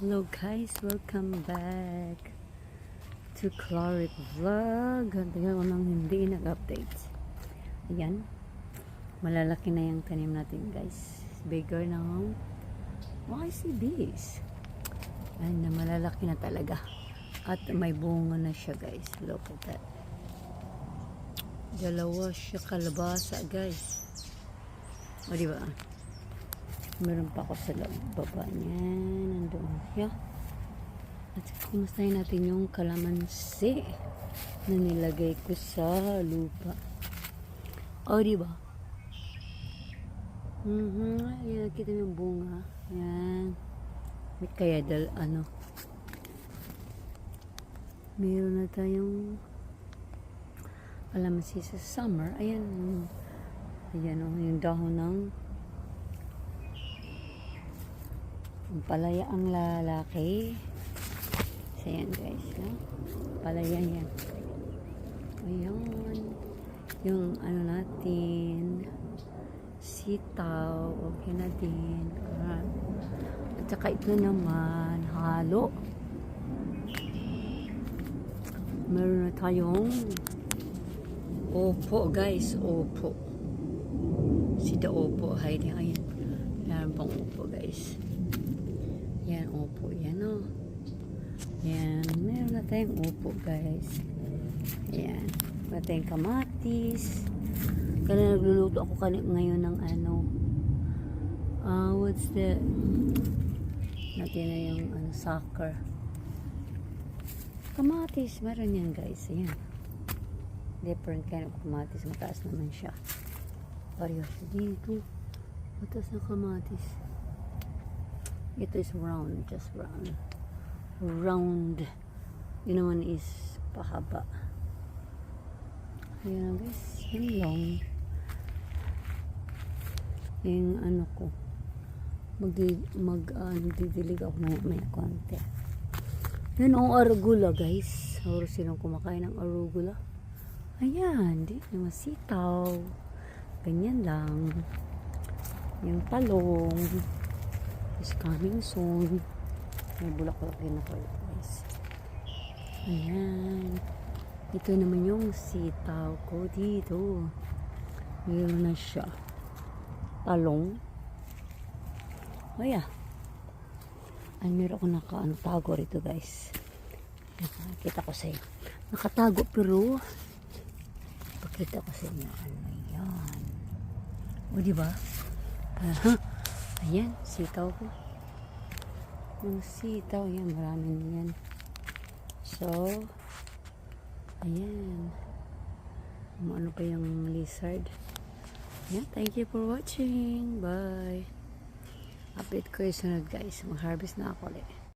Hello guys, welcome back to Claret Vlog. Tingnan ko nang hindi nag-update. Ayan, malalaki na yung tanim natin guys. Bigger na ng YCBs. Ayan na, malalaki na talaga. At may bunga na siya guys. Look at that. Dalawa siya kalabasa guys. O diba? Meron pa ako sa baba niya. Nandoon siya. At kumustahin natin yung kalamansi na nilagay ko sa lupa. O, diba? Ayan, kita yung bunga. Ayan. Kaya meron na tayong kalamansi sa summer. Ayan. Ayan o, yung dahon ng palaya ang lalaki. So, yan guys. No? Palaya yan. Ayan. Yung ano natin, sitaw. Okay na din. At saka ito naman, halo. Meron na tayong opo guys. Opo. Sida opo. Hiding. Ayan. Meron pang opo guys. Yan, upo. Yan, o. Yan. Meron na tayong upo, guys. Yan. Meron na tayong kamatis. Kaya nagluluto ako ngayon ng what's that? Natin na yung soccer. Kamatis. Meron yan, guys. Ayan. Different kind of kamatis. Mataas naman siya. Parehas dito. Mataas na kamatis. Ito is round, just round. Round. Yun naman is pahaba. Ayan guys, yun lang. Yung ko. Magdidilig ako may konti. Yun ang arugula guys. Or sinong kumakain ng arugula? Ayan, di naman sitaw. Ganyan lang. Yung talong is coming soon. May bulaklak din ako guys. Ayan. Ito naman yung sitaw ko dito. Meron na siya. Talong. O yeah. Ay, meron ako nakatago rito guys. Nakakita ko sa inyo. Nakatago pero pakita ko sa inyo. Ano yan? O diba? Ayan, sitaw ko. Yung sitaw, yan, maraming yan. So, ayan. Ano pa yung lizard? Ayan, thank you for watching. Bye. Update ko yung sunod guys. Mag-harvest na ako ulit.